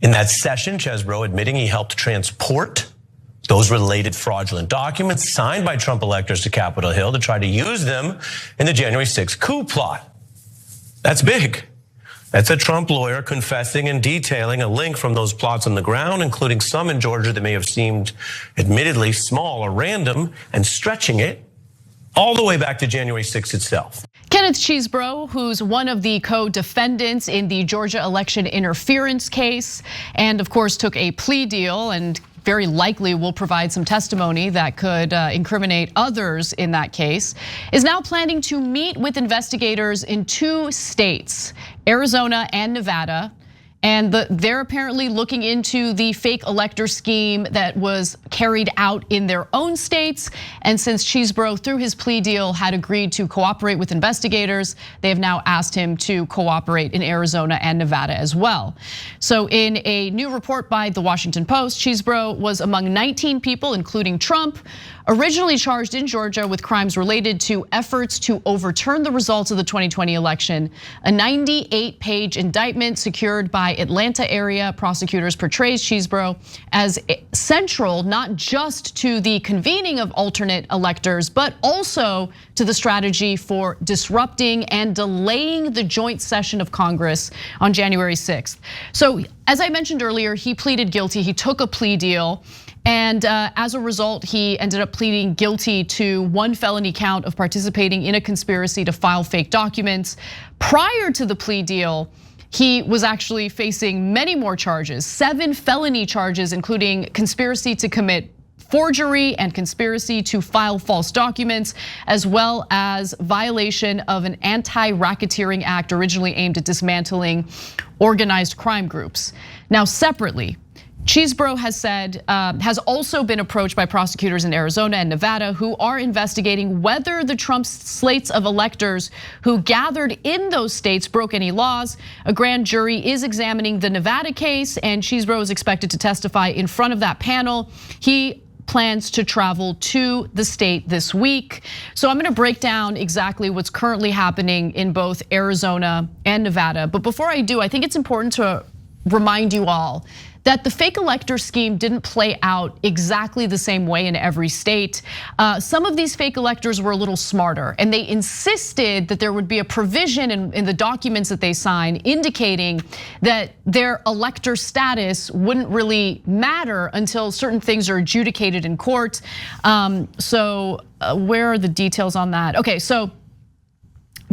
In that session, Chesebro admitting he helped transport those related fraudulent documents signed by Trump electors to Capitol Hill to try to use them in the January 6th coup plot. That's big. That's a Trump lawyer confessing and detailing a link from those plots on the ground, including some in Georgia that may have seemed admittedly small or random, and stretching it all the way back to January 6th itself. Kenneth Chesebro, who's one of the co-defendants in the Georgia election interference case, and of course took a plea deal and very likely will provide some testimony that could incriminate others in that case, is now planning to meet with investigators in 2 states, Arizona and Nevada. And they're apparently looking into the fake elector scheme that was carried out in their own states. And since Chesebro, through his plea deal, had agreed to cooperate with investigators, they have now asked him to cooperate in Arizona and Nevada as well. So in a new report by the Washington Post, Chesebro was among 19 people, including Trump, originally charged in Georgia with crimes related to efforts to overturn the results of the 2020 election. A 98-page indictment secured by Atlanta area prosecutors portrays Chesebro as central not just to the convening of alternate electors, but also to the strategy for disrupting and delaying the joint session of Congress on January 6th. So as I mentioned earlier, he pleaded guilty, he took a plea deal. And as a result, he ended up pleading guilty to 1 felony count of participating in a conspiracy to file fake documents. Prior to the plea deal, he was actually facing many more charges, 7 felony charges, including conspiracy to commit forgery and conspiracy to file false documents, as well as violation of an anti-racketeering act originally aimed at dismantling organized crime groups. Now, separately, Chesebro has also been approached by prosecutors in Arizona and Nevada who are investigating whether the Trump slates of electors who gathered in those states broke any laws. A grand jury is examining the Nevada case, and Chesebro is expected to testify in front of that panel. He plans to travel to the state this week. So I'm gonna break down exactly what's currently happening in both Arizona and Nevada. But before I do, I think it's important to remind you all that the fake elector scheme didn't play out exactly the same way in every state. Some of these fake electors were a little smarter, and they insisted that there would be a provision in the documents that they signed indicating that their elector status wouldn't really matter until certain things are adjudicated in court. So where are the details on that? Okay, so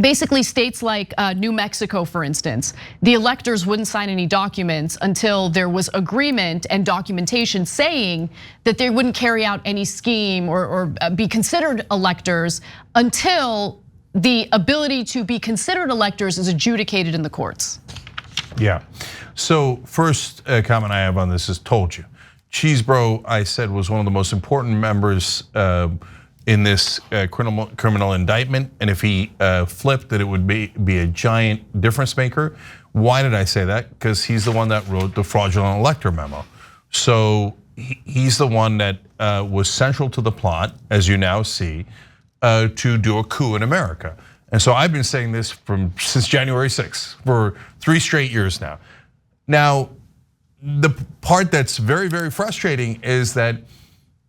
basically, states like New Mexico, for instance, the electors wouldn't sign any documents until there was agreement and documentation saying that they wouldn't carry out any scheme or be considered electors until the ability to be considered electors is adjudicated in the courts. Yeah, so first comment I have on this is told you. Chesebro, I said, was one of the most important members in this criminal indictment, and if he flipped, that it would be a giant difference maker. Why did I say that? Because he's the one that wrote the fraudulent elector memo. So he's the one that was central to the plot, as you now see, to do a coup in America. And so I've been saying this since January 6th for 3 straight years now. Now, the part that's very, very frustrating is that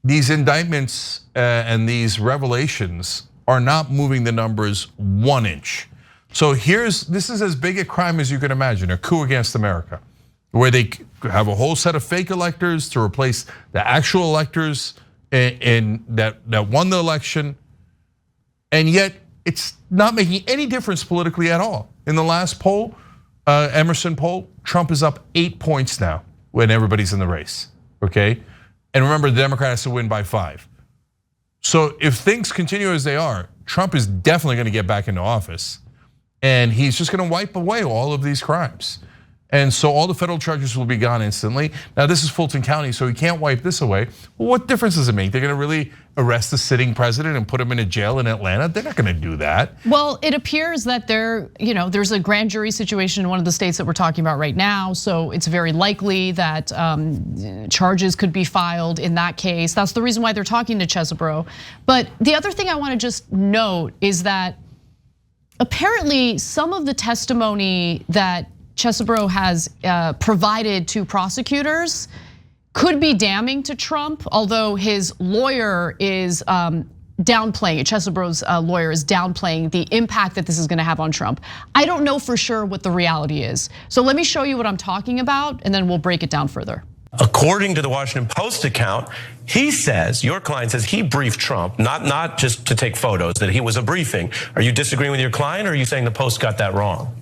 these indictments and these revelations are not moving the numbers 1 inch. So this is as big a crime as you can imagine, a coup against America, where they have a whole set of fake electors to replace the actual electors that won the election. And yet it's not making any difference politically at all. In the last poll, Emerson poll, Trump is up 8 points now when everybody's in the race, okay? And remember, the Democrat has to win by 5. So if things continue as they are, Trump is definitely gonna get back into office, and he's just gonna wipe away all of these crimes. And so all the federal charges will be gone instantly. Now this is Fulton County, so he can't wipe this away. Well, what difference does it make? They're gonna really arrest the sitting president and put him in a jail in Atlanta? They're not gonna do that. Well, it appears that there's a grand jury situation in one of the states that we're talking about right now. So it's very likely that charges could be filed in that case. That's the reason why they're talking to Chesebro. But the other thing I wanna just note is that apparently some of the testimony that Chesebro has provided to prosecutors could be damning to Trump, although his lawyer is downplaying it. Chesebro's lawyer is downplaying the impact that this is gonna have on Trump. I don't know for sure what the reality is. So let me show you what I'm talking about, and then we'll break it down further. According to the Washington Post account, he says, your client says he briefed Trump, not just to take photos, that he was a briefing. Are you disagreeing with your client, or are you saying the Post got that wrong?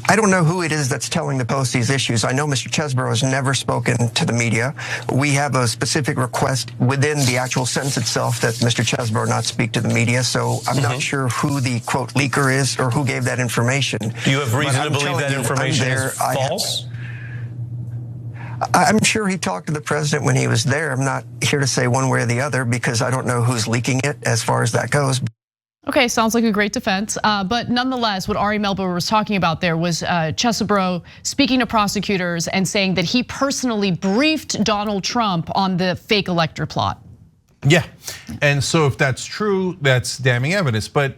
I don't know who it is that's telling the Post these issues. I know Mr. Chesebro has never spoken to the media. We have a specific request within the actual sentence itself that Mr. Chesebro not speak to the media. So I'm not sure who the quote leaker is or who gave that information. Do you have reason to believe that information is false? I'm sure he talked to the president when he was there. I'm not here to say one way or the other because I don't know who's leaking it as far as that goes. Okay, sounds like a great defense. But nonetheless, what Ari Melber was talking about there was Chesebro speaking to prosecutors and saying that he personally briefed Donald Trump on the fake elector plot. Yeah, and so if that's true, that's damning evidence. But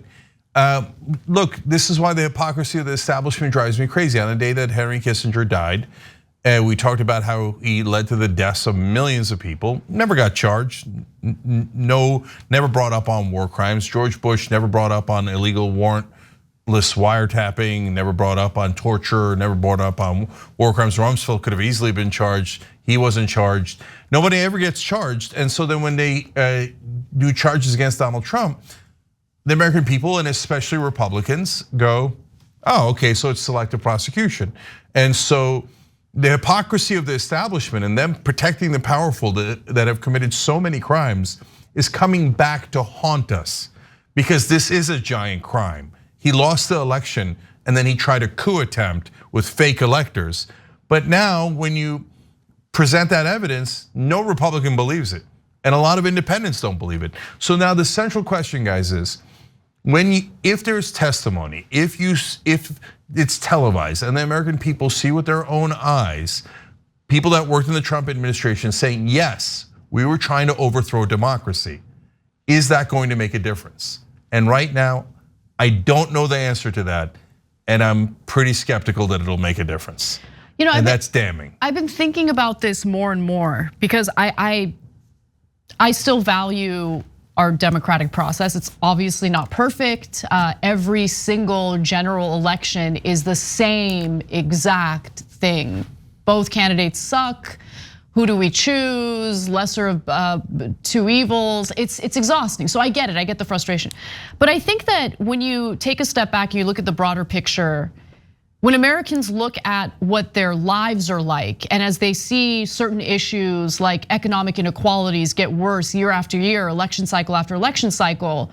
look, this is why the hypocrisy of the establishment drives me crazy. On the day that Henry Kissinger died, we talked about how he led to the deaths of millions of people, never got charged, never brought up on war crimes. George Bush never brought up on illegal warrantless wiretapping, never brought up on torture, never brought up on war crimes. Rumsfeld could have easily been charged, he wasn't charged. Nobody ever gets charged, and so then when they do charges against Donald Trump, the American people, and especially Republicans, go, oh, okay, so it's selective prosecution. And so the hypocrisy of the establishment and them protecting the powerful that have committed so many crimes is coming back to haunt us, because this is a giant crime. He lost the election and then he tried a coup attempt with fake electors. But now when you present that evidence, no Republican believes it. And a lot of independents don't believe it. So now the central question, guys, is if there's testimony, if it's televised and the American people see with their own eyes, people that worked in the Trump administration saying, yes, we were trying to overthrow democracy, is that going to make a difference? And right now, I don't know the answer to that, and I'm pretty skeptical that it'll make a difference. And that's damning. I've been thinking about this more and more because I still value our democratic process. It's obviously not perfect. Every single general election is the same exact thing. Both candidates suck. Who do we choose? Lesser of two evils. It's exhausting. So I get it, I get the frustration. But I think that when you take a step back and you look at the broader picture, when Americans look at what their lives are like, and as they see certain issues like economic inequalities get worse year after year, election cycle after election cycle,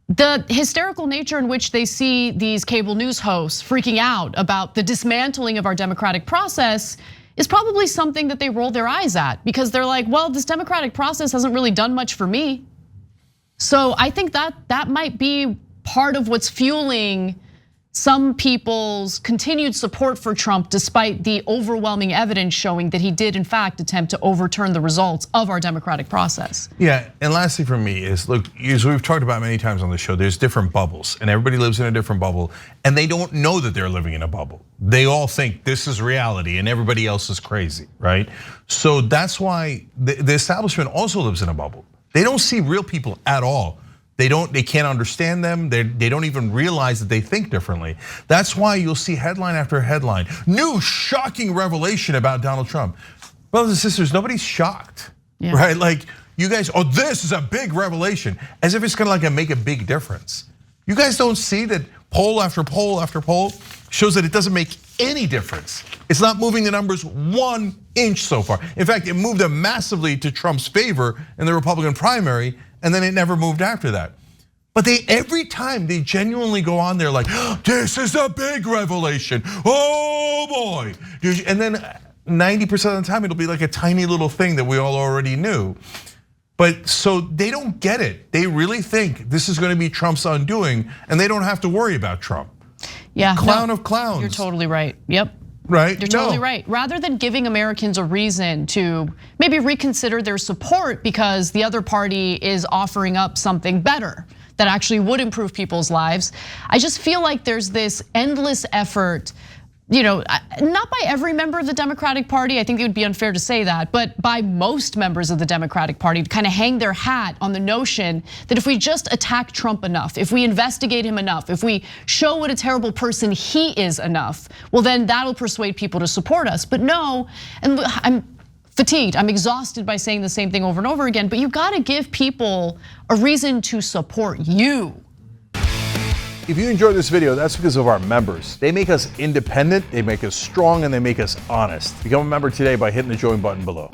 the hysterical nature in which they see these cable news hosts freaking out about the dismantling of our democratic process is probably something that they roll their eyes at, because they're like, well, this democratic process hasn't really done much for me. So I think that might be part of what's fueling some people's continued support for Trump, despite the overwhelming evidence showing that he did in fact attempt to overturn the results of our democratic process. Yeah, and lastly for me is, look, as we've talked about many times on the show, there's different bubbles and everybody lives in a different bubble, and they don't know that they're living in a bubble. They all think this is reality and everybody else is crazy, right? So that's why the establishment also lives in a bubble. They don't see real people at all. They can't understand them. They don't even realize that they think differently. That's why you'll see headline after headline, new shocking revelation about Donald Trump. Brothers and sisters, nobody's shocked, right? Like you guys, oh, this is a big revelation, as if it's gonna make a big difference. You guys don't see that poll after poll after poll shows that it doesn't make any difference. It's not moving the numbers 1 inch so far. In fact, it moved them massively to Trump's favor in the Republican primary, and then it never moved after that. But every time they genuinely go on there like, this is a big revelation, oh boy. And then 90% of the time it'll be like a tiny little thing that we all already knew. But so they don't get it. They really think this is gonna be Trump's undoing and they don't have to worry about Trump. Yeah, Clown of clowns. You're totally right, yep. Right? You're totally right. Rather than giving Americans a reason to maybe reconsider their support because the other party is offering up something better that actually would improve people's lives. I just feel like there's this endless effort, not by every member of the Democratic Party, I think it would be unfair to say that, but by most members of the Democratic Party to kind of hang their hat on the notion that if we just attack Trump enough, if we investigate him enough, if we show what a terrible person he is enough, well then that'll persuade people to support us. But no, and I'm fatigued, I'm exhausted by saying the same thing over and over again, but you gotta give people a reason to support you. If you enjoyed this video, that's because of our members. They make us independent, they make us strong, and they make us honest. Become a member today by hitting the join button below.